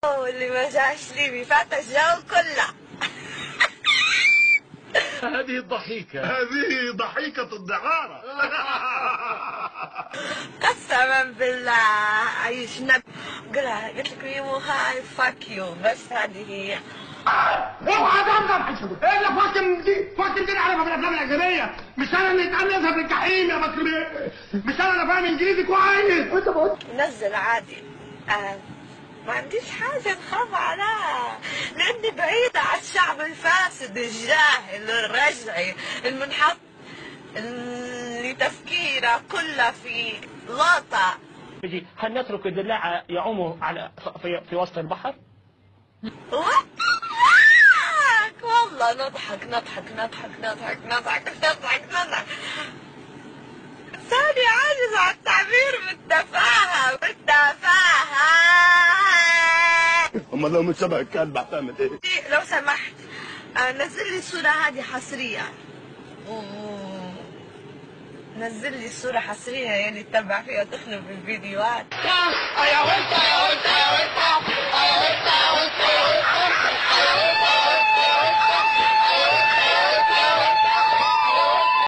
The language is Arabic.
واللي ما جاش ليبي فات الجو كله. هذه ضحيكة الدعارة. قسما بالله عيش نب. قلت لك ميمو هاي فاك يو، بس هذه هي. اوعى تنضب الا فاكر كده على الافلام الاجنبيه. مش انا اللي اتعمل يذهب للجحيم يا بكر. مش انا اللي فاهم انجليزي كويس. نزل عادي. ما عنديش حاجة نخاف عليها، لأني بعيدة عن الشعب الفاسد الجاهل الرجعي المنحط اللي تفكيره كله في غلطة. هل نترك الدلاعة يعوم في وسط البحر؟ والله نضحك نضحك نضحك نضحك نضحك نضحك نضحك. ثاني عاجز عن التعبير بالتفاهة بالتفاهة. أما لو مش شبه الكلب هتعمل إيه؟ لو سمحت نزل لي الصورة هذه حصرية. نزل لي الصورة حصرية يعني تتبع فيها تخنب الفيديوهات. يا وانت يا وانت يا وانت يا وانت يا وانت.